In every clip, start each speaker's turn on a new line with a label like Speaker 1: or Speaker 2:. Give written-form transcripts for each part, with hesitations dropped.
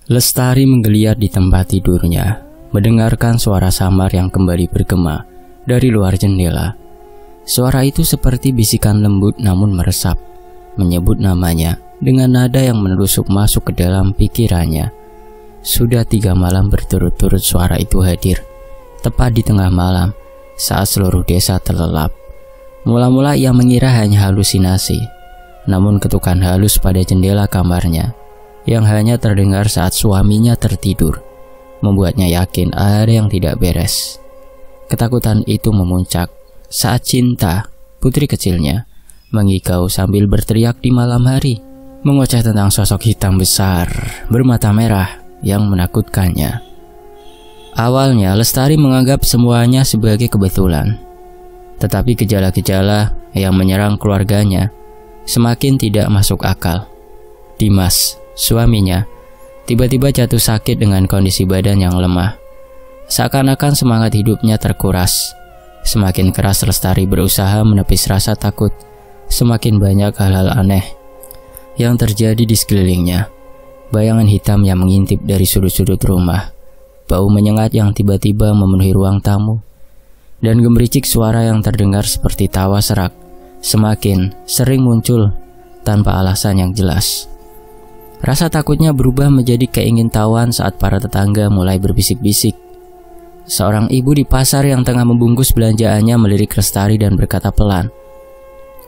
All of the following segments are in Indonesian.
Speaker 1: Lestari menggeliat di tempat tidurnya, mendengarkan suara samar yang kembali bergema dari luar jendela. Suara itu seperti bisikan lembut namun meresap, menyebut namanya dengan nada yang menusuk masuk ke dalam pikirannya. Sudah 3 malam berturut-turut suara itu hadir, tepat di tengah malam saat seluruh desa terlelap. Mula-mula ia mengira hanya halusinasi, namun ketukan halus pada jendela kamarnya yang hanya terdengar saat suaminya tertidur membuatnya yakin ada yang tidak beres. Ketakutan itu memuncak saat Cinta, putri kecilnya, mengigau sambil berteriak di malam hari, mengoceh tentang sosok hitam besar bermata merah yang menakutkannya. Awalnya Lestari menganggap semuanya sebagai kebetulan, tetapi gejala-gejala yang menyerang keluarganya semakin tidak masuk akal. Dimas, suaminya, tiba-tiba jatuh sakit dengan kondisi badan yang lemah. Seakan-akan semangat hidupnya terkuras. Semakin keras Lestari berusaha menepis rasa takut, semakin banyak hal-hal aneh yang terjadi di sekelilingnya. Bayangan hitam yang mengintip dari sudut-sudut rumah, bau menyengat yang tiba-tiba memenuhi ruang tamu, dan gemericik suara yang terdengar seperti tawa serak semakin sering muncul tanpa alasan yang jelas. Rasa takutnya berubah menjadi keingintahuan saat para tetangga mulai berbisik-bisik. Seorang ibu di pasar yang tengah membungkus belanjaannya melirik Lestari dan berkata pelan,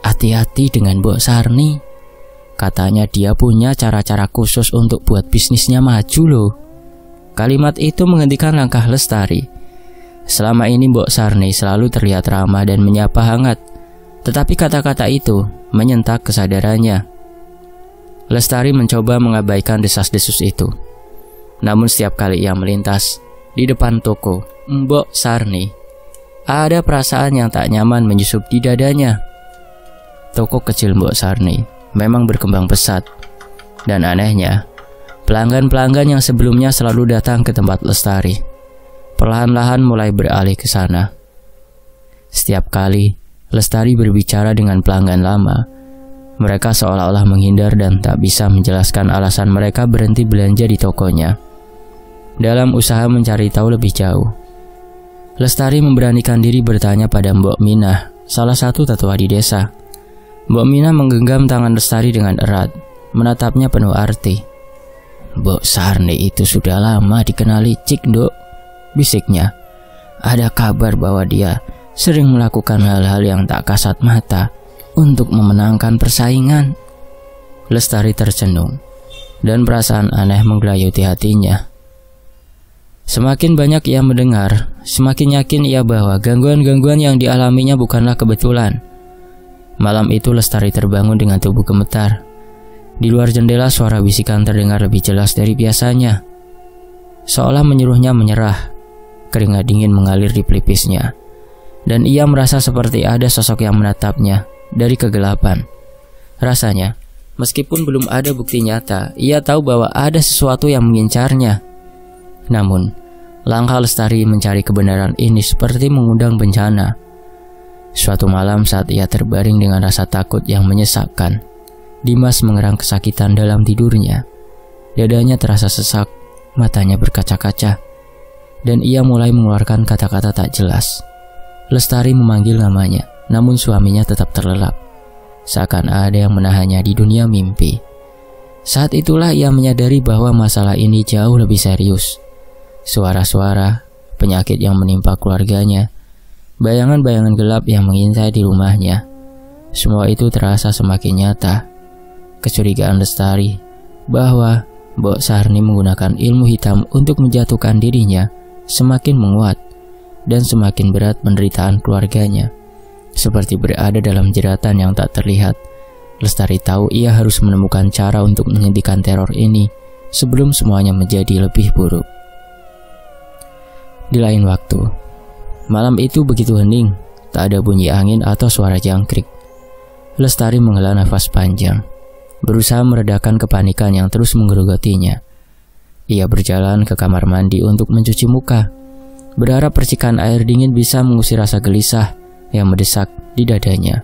Speaker 1: "Hati-hati dengan Mbok Sarni. Katanya dia punya cara-cara khusus untuk buat bisnisnya maju loh." Kalimat itu menghentikan langkah Lestari. Selama ini Mbok Sarni selalu terlihat ramah dan menyapa hangat, tetapi kata-kata itu menyentak kesadarannya. Lestari mencoba mengabaikan desas-desus itu. Namun setiap kali ia melintas di depan toko Mbok Sarni, ada perasaan yang tak nyaman menyusup di dadanya. Toko kecil Mbok Sarni memang berkembang pesat, dan anehnya, pelanggan-pelanggan yang sebelumnya selalu datang ke tempat Lestari perlahan-lahan mulai beralih ke sana. Setiap kali Lestari berbicara dengan pelanggan lama, mereka seolah-olah menghindar dan tak bisa menjelaskan alasan mereka berhenti belanja di tokonya. Dalam usaha mencari tahu lebih jauh, Lestari memberanikan diri bertanya pada Mbok Minah, salah satu tetua di desa. Mbok Minah menggenggam tangan Lestari dengan erat, menatapnya penuh arti. "Mbok Sarni itu sudah lama dikenali Cik, Nduk," bisiknya. "Ada kabar bahwa dia sering melakukan hal-hal yang tak kasat mata untuk memenangkan persaingan." Lestari tercenung, dan perasaan aneh menggelayuti hatinya. Semakin banyak ia mendengar, semakin yakin ia bahwa gangguan-gangguan yang dialaminya bukanlah kebetulan. Malam itu Lestari terbangun dengan tubuh gemetar. Di luar jendela suara bisikan terdengar lebih jelas dari biasanya, seolah menyuruhnya menyerah. Keringat dingin mengalir di pelipisnya, dan ia merasa seperti ada sosok yang menatapnya dari kegelapan. Rasanya, meskipun belum ada bukti nyata, ia tahu bahwa ada sesuatu yang mengincarnya. Namun, langkah Lestari mencari kebenaran ini seperti mengundang bencana. Suatu malam saat ia terbaring dengan rasa takut yang menyesakkan, Dimas mengerang kesakitan dalam tidurnya. Dadanya terasa sesak, matanya berkaca-kaca, dan ia mulai mengeluarkan kata-kata tak jelas. Lestari memanggil namanya, namun suaminya tetap terlelap, seakan ada yang menahannya di dunia mimpi. Saat itulah ia menyadari bahwa masalah ini jauh lebih serius. Suara-suara, penyakit yang menimpa keluarganya, bayangan-bayangan gelap yang mengintai di rumahnya, semua itu terasa semakin nyata. Kecurigaan Lestari bahwa Mbok Sarni menggunakan ilmu hitam untuk menjatuhkan dirinya semakin menguat, dan semakin berat penderitaan keluarganya, seperti berada dalam jeratan yang tak terlihat. Lestari tahu ia harus menemukan cara untuk menghentikan teror ini sebelum semuanya menjadi lebih buruk. Di lain waktu, malam itu begitu hening, tak ada bunyi angin atau suara jangkrik. Lestari menghela nafas panjang, berusaha meredakan kepanikan yang terus menggerogotinya. Ia berjalan ke kamar mandi untuk mencuci muka, berharap percikan air dingin bisa mengusir rasa gelisah yang mendesak di dadanya.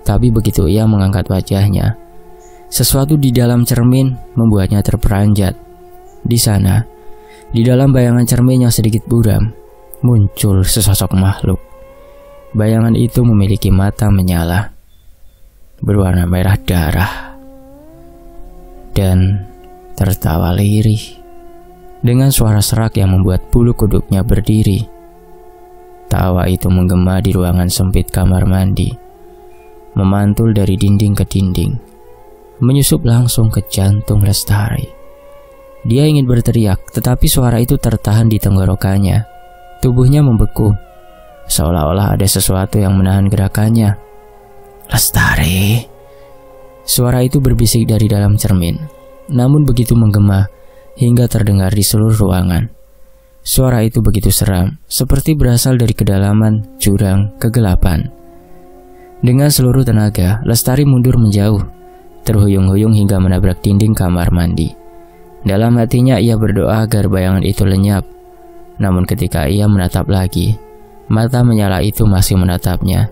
Speaker 1: Tapi begitu ia mengangkat wajahnya, sesuatu di dalam cermin membuatnya terperanjat. Di sana, di dalam bayangan cermin yang sedikit buram, muncul sesosok makhluk. Bayangan itu memiliki mata menyala, berwarna merah darah, dan tertawa lirih dengan suara serak yang membuat bulu kuduknya berdiri. Tawa itu menggema di ruangan sempit kamar mandi, memantul dari dinding ke dinding, menyusup langsung ke jantung Lestari. Dia ingin berteriak, tetapi suara itu tertahan di tenggorokannya. Tubuhnya membeku, seolah-olah ada sesuatu yang menahan gerakannya. "Lestari!" Suara itu berbisik dari dalam cermin, namun begitu menggema hingga terdengar di seluruh ruangan. Suara itu begitu seram, seperti berasal dari kedalaman jurang kegelapan. Dengan seluruh tenaga, Lestari mundur menjauh, terhuyung-huyung hingga menabrak dinding kamar mandi. Dalam hatinya ia berdoa agar bayangan itu lenyap. Namun ketika ia menatap lagi, mata menyala itu masih menatapnya,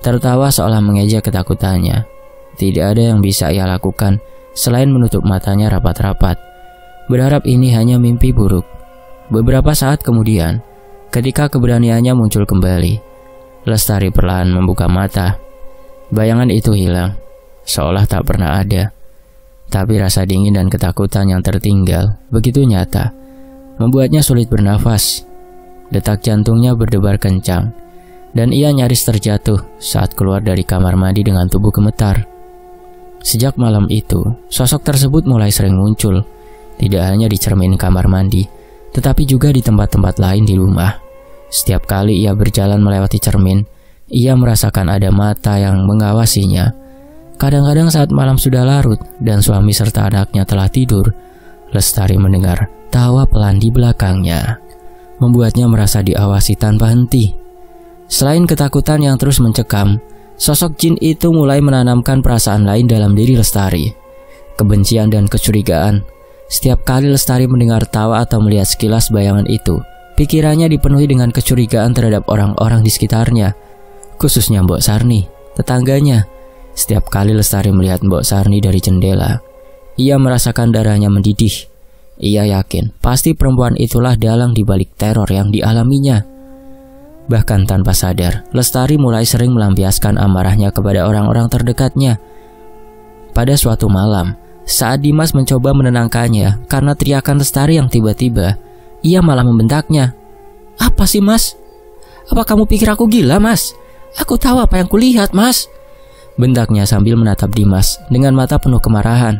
Speaker 1: tertawa seolah mengejek ketakutannya. Tidak ada yang bisa ia lakukan selain menutup matanya rapat-rapat, berharap ini hanya mimpi buruk. Beberapa saat kemudian, ketika keberaniannya muncul kembali, Lestari perlahan membuka mata. Bayangan itu hilang, seolah tak pernah ada. Tapi rasa dingin dan ketakutan yang tertinggal begitu nyata, membuatnya sulit bernafas. Detak jantungnya berdebar kencang, dan ia nyaris terjatuh saat keluar dari kamar mandi dengan tubuh gemetar. Sejak malam itu, sosok tersebut mulai sering muncul, tidak hanya di cermin kamar mandi, tetapi juga di tempat-tempat lain di rumah. Setiap kali ia berjalan melewati cermin, ia merasakan ada mata yang mengawasinya. Kadang-kadang saat malam sudah larut dan suami serta anaknya telah tidur, Lestari mendengar tawa pelan di belakangnya, membuatnya merasa diawasi tanpa henti. Selain ketakutan yang terus mencekam, sosok jin itu mulai menanamkan perasaan lain dalam diri Lestari. Kebencian dan kecurigaan. Setiap kali Lestari mendengar tawa atau melihat sekilas bayangan itu, pikirannya dipenuhi dengan kecurigaan terhadap orang-orang di sekitarnya, khususnya Mbok Sarni, tetangganya. Setiap kali Lestari melihat Mbok Sarni dari jendela, ia merasakan darahnya mendidih. Ia yakin pasti perempuan itulah dalang dibalik teror yang dialaminya. Bahkan tanpa sadar, Lestari mulai sering melampiaskan amarahnya kepada orang-orang terdekatnya. Pada suatu malam, saat Dimas mencoba menenangkannya karena teriakan Lestari yang tiba-tiba, ia malah membentaknya. "Apa sih, Mas? Apa kamu pikir aku gila, Mas? Aku tahu apa yang kulihat, Mas," bentaknya sambil menatap Dimas dengan mata penuh kemarahan.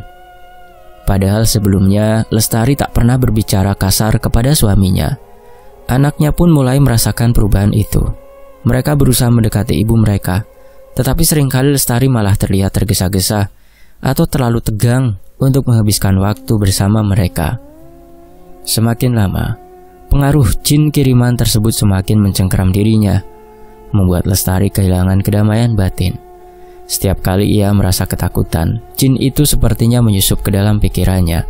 Speaker 1: Padahal sebelumnya Lestari tak pernah berbicara kasar kepada suaminya. Anaknya pun mulai merasakan perubahan itu. Mereka berusaha mendekati ibu mereka, tetapi seringkali Lestari malah terlihat tergesa-gesa atau terlalu tegang untuk menghabiskan waktu bersama mereka. Semakin lama, pengaruh jin kiriman tersebut semakin mencengkeram dirinya, membuat Lestari kehilangan kedamaian batin. Setiap kali ia merasa ketakutan, jin itu sepertinya menyusup ke dalam pikirannya,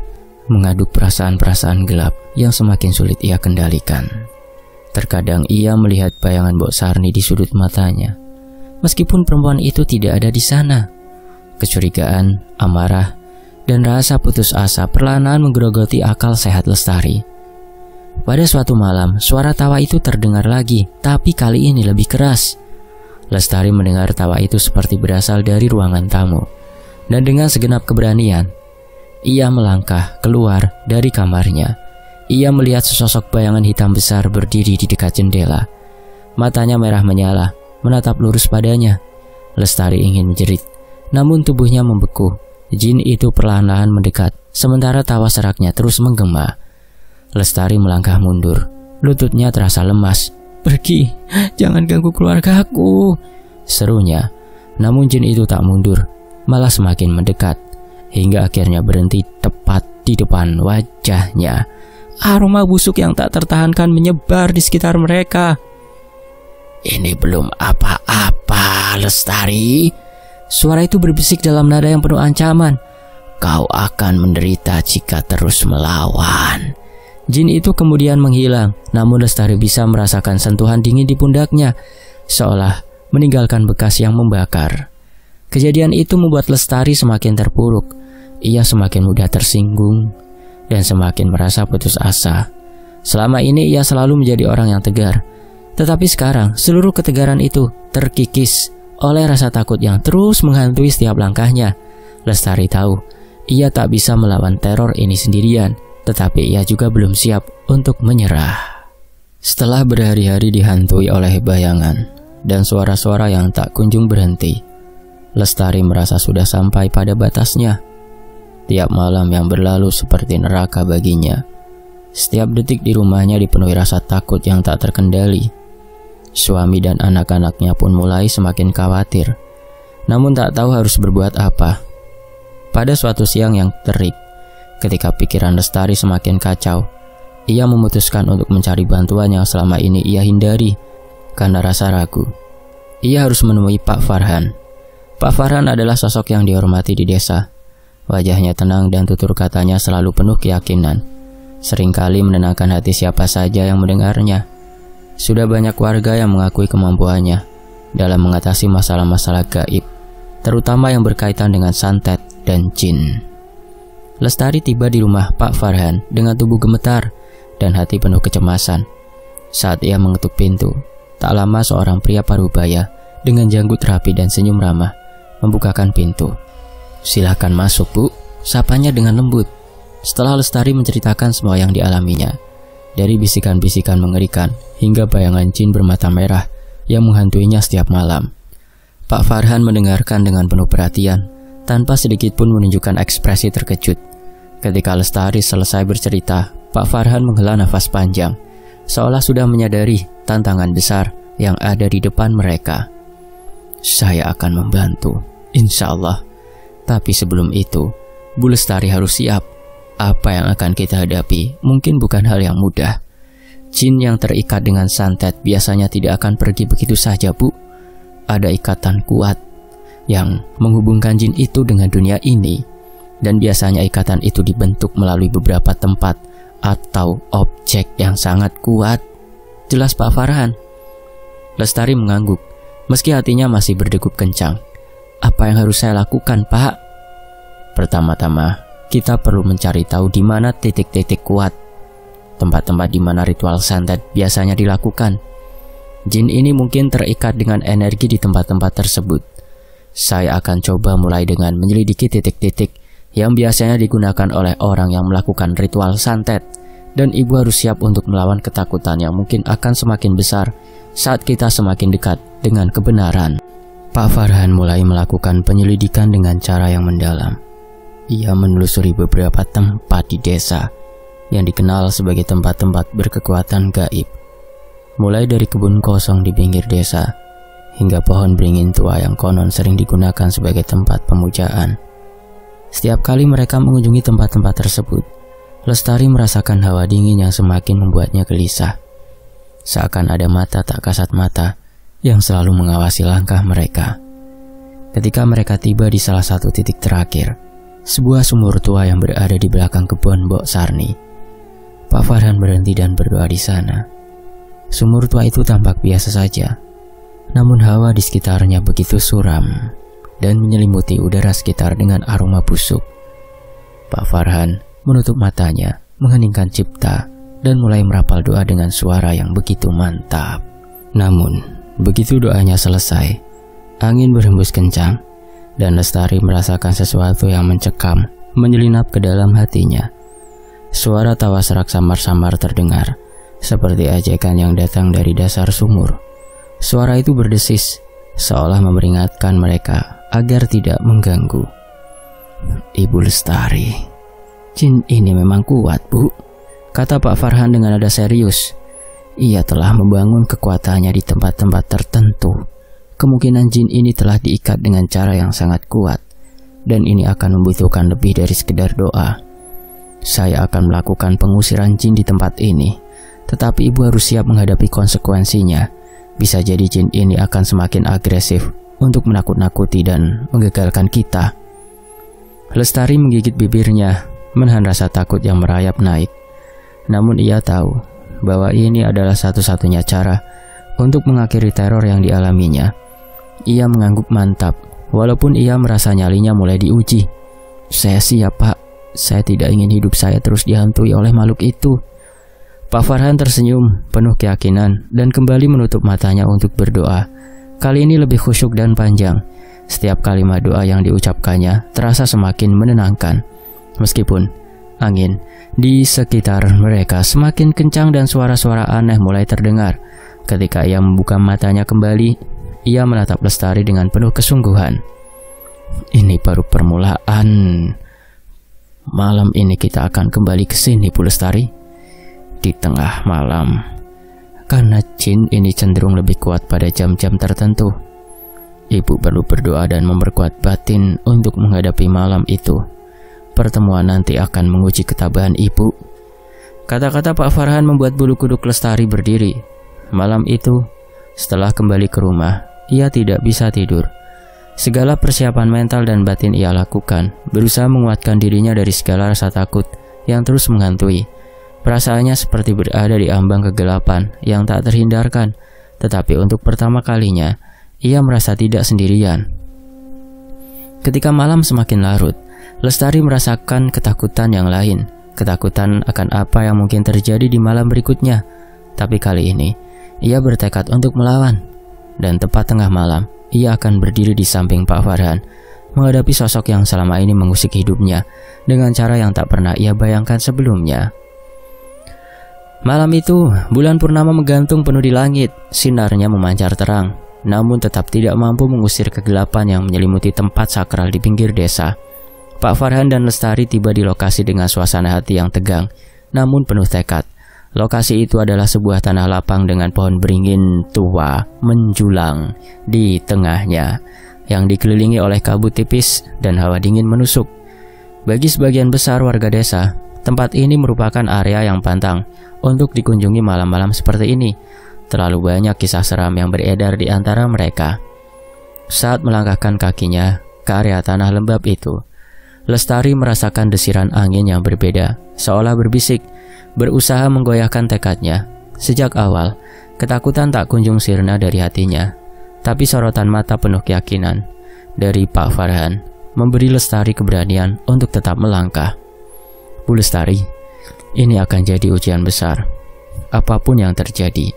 Speaker 1: mengaduk perasaan-perasaan gelap yang semakin sulit ia kendalikan. Terkadang ia melihat bayangan Mbok Sarni di sudut matanya, meskipun perempuan itu tidak ada di sana. Kecurigaan, amarah, dan rasa putus asa perlahan menggerogoti akal sehat Lestari. Pada suatu malam, suara tawa itu terdengar lagi, tapi kali ini lebih keras. Lestari mendengar tawa itu seperti berasal dari ruangan tamu, dan dengan segenap keberanian, ia melangkah keluar dari kamarnya. Ia melihat sesosok bayangan hitam besar berdiri di dekat jendela. Matanya merah menyala, menatap lurus padanya. Lestari ingin menjerit, namun tubuhnya membeku. Jin itu perlahan-lahan mendekat, sementara tawa seraknya terus menggema. Lestari melangkah mundur, lututnya terasa lemas. "Pergi, jangan ganggu keluarga aku," serunya. Namun jin itu tak mundur, malah semakin mendekat, hingga akhirnya berhenti tepat di depan wajahnya. Aroma busuk yang tak tertahankan menyebar di sekitar mereka. "Ini belum apa-apa, Lestari," suara itu berbisik dalam nada yang penuh ancaman. "Kau akan menderita jika terus melawan." Jin itu kemudian menghilang, namun Lestari bisa merasakan sentuhan dingin di pundaknya, seolah meninggalkan bekas yang membakar. Kejadian itu membuat Lestari semakin terpuruk. Ia semakin mudah tersinggung, dan semakin merasa putus asa. Selama ini ia selalu menjadi orang yang tegar, tetapi sekarang seluruh ketegaran itu terkikis oleh rasa takut yang terus menghantui setiap langkahnya. Lestari tahu ia tak bisa melawan teror ini sendirian, tetapi ia juga belum siap untuk menyerah. Setelah berhari-hari dihantui oleh bayangan dan suara-suara yang tak kunjung berhenti, Lestari merasa sudah sampai pada batasnya. Tiap malam yang berlalu seperti neraka baginya. Setiap detik di rumahnya dipenuhi rasa takut yang tak terkendali. Suami dan anak-anaknya pun mulai semakin khawatir, namun tak tahu harus berbuat apa. Pada suatu siang yang terik, ketika pikiran Lestari semakin kacau, ia memutuskan untuk mencari bantuan yang selama ini ia hindari karena rasa ragu. Ia harus menemui Pak Farhan. Pak Farhan adalah sosok yang dihormati di desa. Wajahnya tenang dan tutur katanya selalu penuh keyakinan. Seringkali menenangkan hati siapa saja yang mendengarnya. Sudah banyak warga yang mengakui kemampuannya dalam mengatasi masalah-masalah gaib, terutama yang berkaitan dengan santet dan jin. Lestari tiba di rumah Pak Farhan dengan tubuh gemetar dan hati penuh kecemasan. Saat ia mengetuk pintu, tak lama seorang pria parubaya dengan janggut rapi dan senyum ramah membukakan pintu. "Silakan masuk, Bu," sapanya dengan lembut. Setelah Lestari menceritakan semua yang dialaminya, dari bisikan-bisikan mengerikan hingga bayangan jin bermata merah yang menghantuinya setiap malam, Pak Farhan mendengarkan dengan penuh perhatian, tanpa sedikit pun menunjukkan ekspresi terkejut. Ketika Lestari selesai bercerita, Pak Farhan menghela nafas panjang, seolah sudah menyadari tantangan besar yang ada di depan mereka. "Saya akan membantu, insya Allah. Tapi sebelum itu, Bu Lestari harus siap. Apa yang akan kita hadapi mungkin bukan hal yang mudah. Jin yang terikat dengan santet biasanya tidak akan pergi begitu saja, Bu. Ada ikatan kuat yang menghubungkan jin itu dengan dunia ini, dan biasanya ikatan itu dibentuk melalui beberapa tempat atau objek yang sangat kuat," jelas Pak Farhan. Lestari mengangguk, meski hatinya masih berdegup kencang. "Apa yang harus saya lakukan, Pak?" "Pertama-tama, kita perlu mencari tahu di mana titik-titik kuat, tempat-tempat di mana ritual santet biasanya dilakukan. Jin ini mungkin terikat dengan energi di tempat-tempat tersebut. Saya akan coba mulai dengan menyelidiki titik-titik yang biasanya digunakan oleh orang yang melakukan ritual santet, dan Ibu harus siap untuk melawan ketakutan yang mungkin akan semakin besar saat kita semakin dekat dengan kebenaran." Pak Farhan mulai melakukan penyelidikan dengan cara yang mendalam. Ia menelusuri beberapa tempat di desa yang dikenal sebagai tempat-tempat berkekuatan gaib. Mulai dari kebun kosong di pinggir desa, hingga pohon beringin tua yang konon sering digunakan sebagai tempat pemujaan. Setiap kali mereka mengunjungi tempat-tempat tersebut, Lestari merasakan hawa dingin yang semakin membuatnya gelisah. Seakan ada mata tak kasat mata yang selalu mengawasi langkah mereka. Ketika mereka tiba di salah satu titik terakhir, sebuah sumur tua yang berada di belakang kebun Mbok Sarni, Pak Farhan berhenti dan berdoa di sana. Sumur tua itu tampak biasa saja, namun hawa di sekitarnya begitu suram dan menyelimuti udara sekitar dengan aroma busuk. Pak Farhan menutup matanya, mengheningkan cipta, dan mulai merapal doa dengan suara yang begitu mantap. Namun, begitu doanya selesai, angin berhembus kencang, dan Lestari merasakan sesuatu yang mencekam, menyelinap ke dalam hatinya. Suara tawa serak samar-samar terdengar, seperti ejekan yang datang dari dasar sumur. Suara itu berdesis, seolah memperingatkan mereka agar tidak mengganggu. "Ibu Lestari, jin ini memang kuat, Bu," kata Pak Farhan dengan nada serius. "Ia telah membangun kekuatannya di tempat-tempat tertentu. Kemungkinan jin ini telah diikat dengan cara yang sangat kuat, dan ini akan membutuhkan lebih dari sekedar doa. Saya akan melakukan pengusiran jin di tempat ini, tetapi Ibu harus siap menghadapi konsekuensinya. Bisa jadi jin ini akan semakin agresif untuk menakut-nakuti dan menggagalkan kita." Lestari menggigit bibirnya, menahan rasa takut yang merayap naik. Namun ia tahu bahwa ini adalah satu-satunya cara untuk mengakhiri teror yang dialaminya. Ia mengangguk mantap, walaupun ia merasa nyalinya mulai diuji. "Saya siap, Pak," Saya tidak ingin hidup saya terus dihantui oleh makhluk itu. Pak Farhan tersenyum penuh keyakinan dan kembali menutup matanya untuk berdoa. Kali ini lebih khusyuk dan panjang. Setiap kalimat doa yang diucapkannya terasa semakin menenangkan. Meskipun angin di sekitar mereka semakin kencang dan suara-suara aneh mulai terdengar. Ketika ia membuka matanya kembali, ia menatap Lestari dengan penuh kesungguhan. Ini baru permulaan. Malam ini kita akan kembali ke sini, Bu Lestari. Di tengah malam. Karena jin ini cenderung lebih kuat pada jam-jam tertentu. Ibu perlu berdoa dan memperkuat batin untuk menghadapi malam itu. Pertemuan nanti akan menguji ketabahan ibu. Kata-kata Pak Farhan membuat bulu kuduk Lestari berdiri. Malam itu, setelah kembali ke rumah, ia tidak bisa tidur. Segala persiapan mental dan batin ia lakukan, berusaha menguatkan dirinya dari segala rasa takut yang terus menghantui. Perasaannya seperti berada di ambang kegelapan yang tak terhindarkan, tetapi untuk pertama kalinya, ia merasa tidak sendirian. Ketika malam semakin larut, Lestari merasakan ketakutan yang lain, ketakutan akan apa yang mungkin terjadi di malam berikutnya. Tapi kali ini, ia bertekad untuk melawan. Dan tepat tengah malam, ia akan berdiri di samping Pak Farhan, menghadapi sosok yang selama ini mengusik hidupnya dengan cara yang tak pernah ia bayangkan sebelumnya. Malam itu, bulan purnama menggantung penuh di langit, sinarnya memancar terang, namun tetap tidak mampu mengusir kegelapan yang menyelimuti tempat sakral di pinggir desa. Pak Farhan dan Lestari tiba di lokasi dengan suasana hati yang tegang, namun penuh tekad. Lokasi itu adalah sebuah tanah lapang dengan pohon beringin tua menjulang di tengahnya, yang dikelilingi oleh kabut tipis dan hawa dingin menusuk. Bagi sebagian besar warga desa, tempat ini merupakan area yang pantang untuk dikunjungi malam-malam seperti ini. Terlalu banyak kisah seram yang beredar di antara mereka. Saat melangkahkan kakinya ke area tanah lembab itu, Lestari merasakan desiran angin yang berbeda, seolah berbisik, berusaha menggoyahkan tekadnya. Sejak awal, ketakutan tak kunjung sirna dari hatinya, tapi sorotan mata penuh keyakinan dari Pak Farhan memberi Lestari keberanian untuk tetap melangkah. Bu Lestari, ini akan jadi ujian besar. Apapun yang terjadi,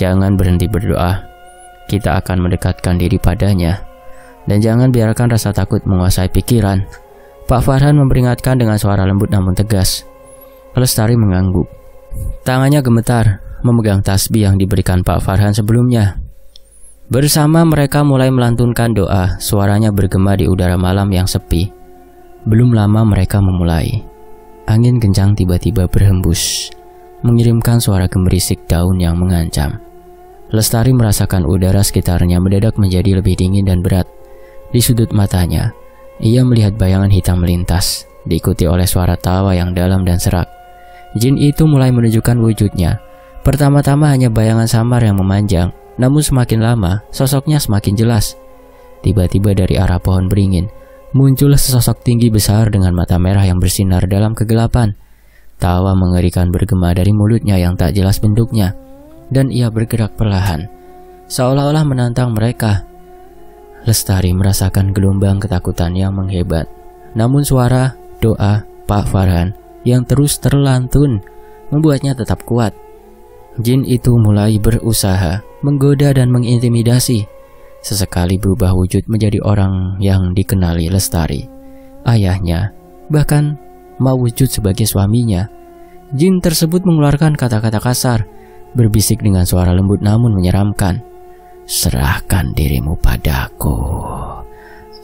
Speaker 1: jangan berhenti berdoa. Kita akan mendekatkan diri padanya, dan jangan biarkan rasa takut menguasai pikiran. Pak Farhan memperingatkan dengan suara lembut namun tegas. Lestari mengangguk. Tangannya gemetar memegang tasbih yang diberikan Pak Farhan sebelumnya. Bersama mereka mulai melantunkan doa, suaranya bergema di udara malam yang sepi. Belum lama mereka memulai. Angin kencang tiba-tiba berhembus, mengirimkan suara gemerisik daun yang mengancam. Lestari merasakan udara sekitarnya mendadak menjadi lebih dingin dan berat. Di sudut matanya, ia melihat bayangan hitam melintas, diikuti oleh suara tawa yang dalam dan serak. Jin itu mulai menunjukkan wujudnya. Pertama-tama hanya bayangan samar yang memanjang, namun semakin lama sosoknya semakin jelas. Tiba-tiba dari arah pohon beringin muncul sesosok tinggi besar dengan mata merah yang bersinar dalam kegelapan. Tawa mengerikan bergema dari mulutnya yang tak jelas bentuknya, dan ia bergerak perlahan, seolah-olah menantang mereka. Lestari merasakan gelombang ketakutan yang menghebat. Namun suara doa Pak Farhan yang terus terlantun membuatnya tetap kuat. Jin itu mulai berusaha menggoda dan mengintimidasi. Sesekali berubah wujud menjadi orang yang dikenali Lestari, ayahnya, bahkan mau wujud sebagai suaminya. Jin tersebut mengeluarkan kata-kata kasar, berbisik dengan suara lembut namun menyeramkan. Serahkan dirimu padaku.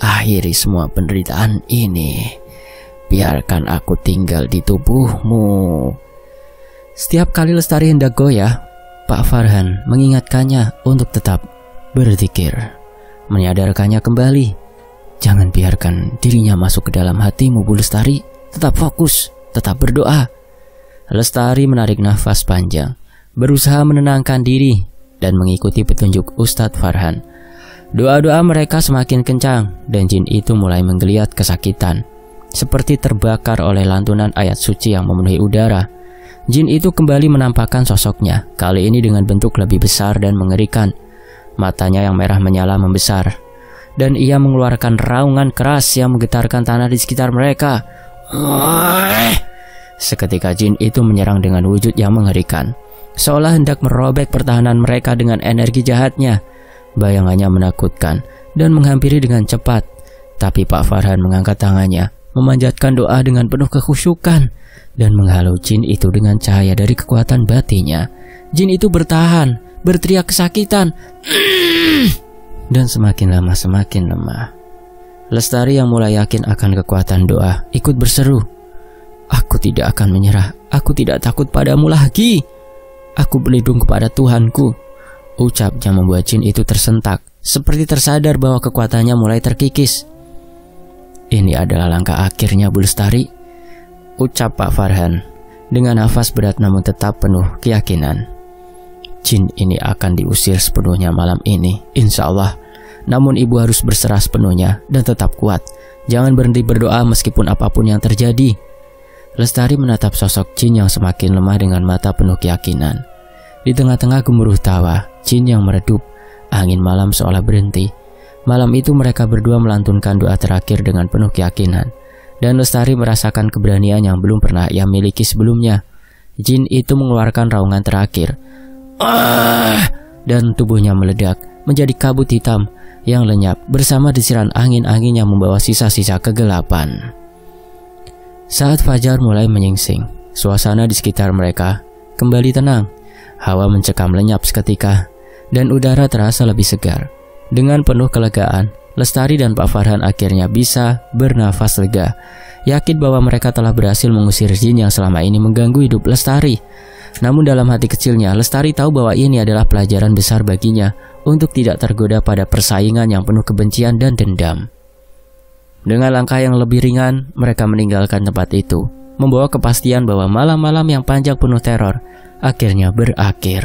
Speaker 1: Akhiri semua penderitaan ini. Biarkan aku tinggal di tubuhmu. Setiap kali Lestari hendak goyah, Pak Farhan mengingatkannya untuk tetap berzikir, menyadarkannya kembali. Jangan biarkan dirinya masuk ke dalam hatimu, Bu Lestari. Tetap fokus, tetap berdoa. Lestari menarik nafas panjang, berusaha menenangkan diri dan mengikuti petunjuk Ustadz Farhan. Doa-doa mereka semakin kencang dan jin itu mulai menggeliat kesakitan, seperti terbakar oleh lantunan ayat suci yang memenuhi udara. Jin itu kembali menampakkan sosoknya, kali ini dengan bentuk lebih besar dan mengerikan. Matanya yang merah menyala membesar, dan ia mengeluarkan raungan keras yang menggetarkan tanah di sekitar mereka. Seketika jin itu menyerang dengan wujud yang mengerikan, seolah hendak merobek pertahanan mereka dengan energi jahatnya. Bayangannya menakutkan dan menghampiri dengan cepat. Tapi Pak Farhan mengangkat tangannya, memanjatkan doa dengan penuh kekhusyukan, dan menghalau jin itu dengan cahaya dari kekuatan batinnya. Jin itu bertahan, berteriak kesakitan, dan semakin lama semakin lemah. Lestari yang mulai yakin akan kekuatan doa ikut berseru, "Aku tidak akan menyerah, aku tidak takut padamu lagi. Aku berlindung kepada Tuhanku." Ucapnya membuat jin itu tersentak, seperti tersadar bahwa kekuatannya mulai terkikis. "Ini adalah langkah akhirnya, Bu Lestari," ucap Pak Farhan dengan nafas berat namun tetap penuh keyakinan. "Jin ini akan diusir sepenuhnya malam ini, insya Allah. Namun ibu harus berserah sepenuhnya dan tetap kuat. Jangan berhenti berdoa meskipun apapun yang terjadi." Lestari menatap sosok jin yang semakin lemah dengan mata penuh keyakinan. Di tengah-tengah gemuruh tawa jin yang meredup, angin malam seolah berhenti. Malam itu mereka berdua melantunkan doa terakhir dengan penuh keyakinan, dan Lestari merasakan keberanian yang belum pernah ia miliki sebelumnya. Jin itu mengeluarkan raungan terakhir, dan tubuhnya meledak menjadi kabut hitam yang lenyap bersama desiran angin-angin yang membawa sisa-sisa kegelapan. Saat fajar mulai menyingsing, suasana di sekitar mereka kembali tenang. Hawa mencekam lenyap seketika, dan udara terasa lebih segar. Dengan penuh kelegaan, Lestari dan Pak Farhan akhirnya bisa bernafas lega, yakin bahwa mereka telah berhasil mengusir jin yang selama ini mengganggu hidup Lestari. Namun dalam hati kecilnya, Lestari tahu bahwa ini adalah pelajaran besar baginya untuk tidak tergoda pada persaingan yang penuh kebencian dan dendam. Dengan langkah yang lebih ringan, mereka meninggalkan tempat itu, membawa kepastian bahwa malam-malam yang panjang penuh teror akhirnya berakhir.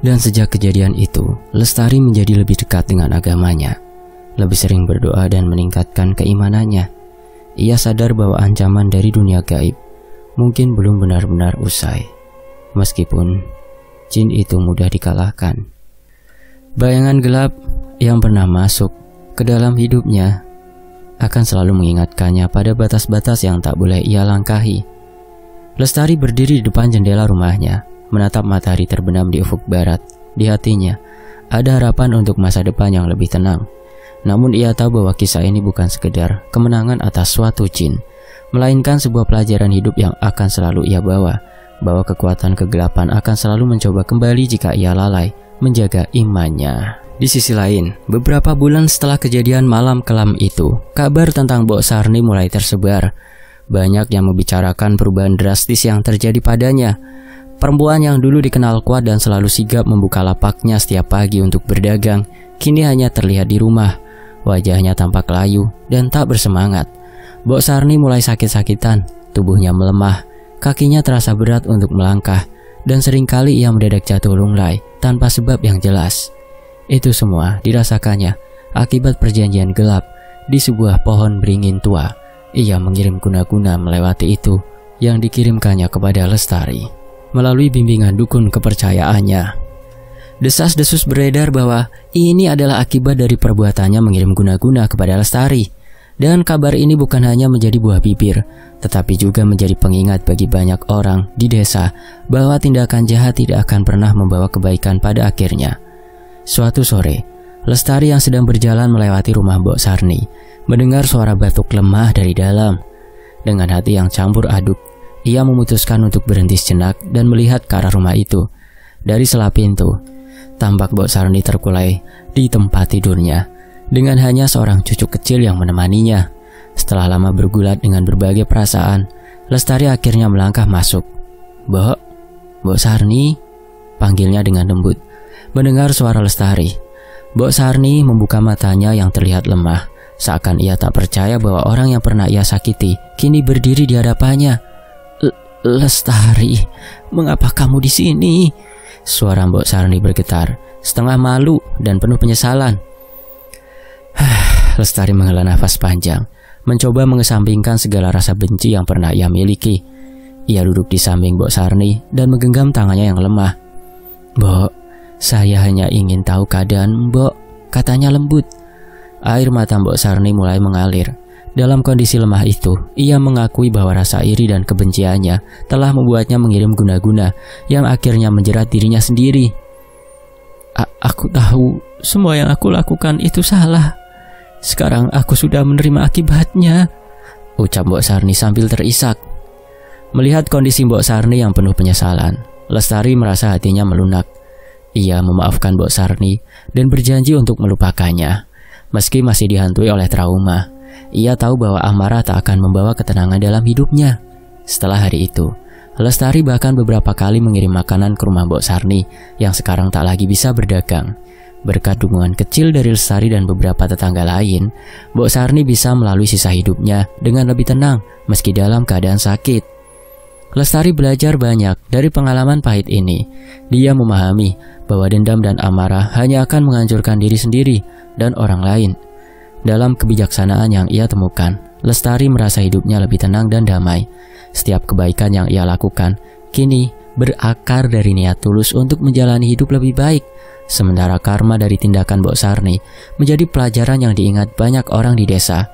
Speaker 1: Dan sejak kejadian itu, Lestari menjadi lebih dekat dengan agamanya, lebih sering berdoa dan meningkatkan keimanannya. Ia sadar bahwa ancaman dari dunia gaib mungkin belum benar-benar usai, meskipun jin itu mudah dikalahkan. Bayangan gelap yang pernah masuk ke dalam hidupnya akan selalu mengingatkannya pada batas-batas yang tak boleh ia langkahi. Lestari berdiri di depan jendela rumahnya, menatap matahari terbenam di ufuk barat. Di hatinya ada harapan untuk masa depan yang lebih tenang. Namun ia tahu bahwa kisah ini bukan sekedar kemenangan atas suatu jin, melainkan sebuah pelajaran hidup yang akan selalu ia bawa, bahwa kekuatan kegelapan akan selalu mencoba kembali jika ia lalai menjaga imannya. Di sisi lain, beberapa bulan setelah kejadian malam kelam itu, kabar tentang Mbok Sarni mulai tersebar. Banyak yang membicarakan perubahan drastis yang terjadi padanya. Perempuan yang dulu dikenal kuat dan selalu sigap membuka lapaknya setiap pagi untuk berdagang, kini hanya terlihat di rumah. Wajahnya tampak layu dan tak bersemangat. Mbok Sarni mulai sakit-sakitan, tubuhnya melemah, kakinya terasa berat untuk melangkah, dan seringkali ia mendadak jatuh lunglai tanpa sebab yang jelas. Itu semua dirasakannya akibat perjanjian gelap di sebuah pohon beringin tua. Ia mengirim guna-guna melewati itu yang dikirimkannya kepada Lestari melalui bimbingan dukun kepercayaannya. Desas-desus beredar bahwa ini adalah akibat dari perbuatannya mengirim guna-guna kepada Lestari. Dan kabar ini bukan hanya menjadi buah bibir, tetapi juga menjadi pengingat bagi banyak orang di desa bahwa tindakan jahat tidak akan pernah membawa kebaikan pada akhirnya. Suatu sore, Lestari yang sedang berjalan melewati rumah Mbok Sarni mendengar suara batuk lemah dari dalam. Dengan hati yang campur aduk, ia memutuskan untuk berhenti sejenak dan melihat ke arah rumah itu. Dari sela pintu, tampak Mbok Sarni terkulai di tempat tidurnya, dengan hanya seorang cucu kecil yang menemaninya. Setelah lama bergulat dengan berbagai perasaan, Lestari akhirnya melangkah masuk. Mbok Sarni," panggilnya dengan lembut. Mendengar suara Lestari, Mbok Sarni membuka matanya yang terlihat lemah, seakan ia tak percaya bahwa orang yang pernah ia sakiti kini berdiri di hadapannya. "Lestari, mengapa kamu di sini?" Suara Mbok Sarni bergetar, setengah malu dan penuh penyesalan. Lestari menghela nafas panjang, mencoba mengesampingkan segala rasa benci yang pernah ia miliki. Ia duduk di samping Mbok Sarni dan menggenggam tangannya yang lemah. "Mbok, saya hanya ingin tahu keadaan Mbok," katanya lembut. Air mata Mbok Sarni mulai mengalir, Dalam kondisi lemah itu, ia mengakui bahwa rasa iri dan kebenciannya telah membuatnya mengirim guna-guna yang akhirnya menjerat dirinya sendiri. Aku tahu semua yang aku lakukan itu salah. Sekarang aku sudah menerima akibatnya, ucap Mbok Sarni sambil terisak. Melihat kondisi Mbok Sarni yang penuh penyesalan, Lestari merasa hatinya melunak. Ia memaafkan Mbok Sarni dan berjanji untuk melupakannya. Meski masih dihantui oleh trauma, ia tahu bahwa amarah tak akan membawa ketenangan dalam hidupnya. Setelah hari itu, Lestari bahkan beberapa kali mengirim makanan ke rumah Mbok Sarni yang sekarang tak lagi bisa berdagang. Berkat dukungan kecil dari Lestari dan beberapa tetangga lain, Mbok Sarni bisa melalui sisa hidupnya dengan lebih tenang meski dalam keadaan sakit. Lestari belajar banyak dari pengalaman pahit ini. Dia memahami bahwa dendam dan amarah hanya akan menghancurkan diri sendiri dan orang lain. Dalam kebijaksanaan yang ia temukan, Lestari merasa hidupnya lebih tenang dan damai. Setiap kebaikan yang ia lakukan kini berakar dari niat tulus untuk menjalani hidup lebih baik. Sementara karma dari tindakan Mbok Sarni menjadi pelajaran yang diingat banyak orang di desa.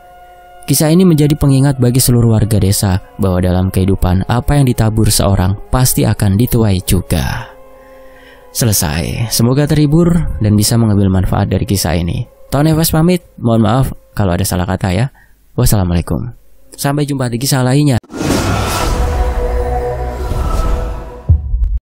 Speaker 1: Kisah ini menjadi pengingat bagi seluruh warga desa bahwa dalam kehidupan apa yang ditabur seorang pasti akan dituai juga. Selesai. Semoga terhibur dan bisa mengambil manfaat dari kisah ini. Tonefas pamit, mohon maaf kalau ada salah kata ya. Wassalamualaikum. Sampai jumpa di kisah lainnya.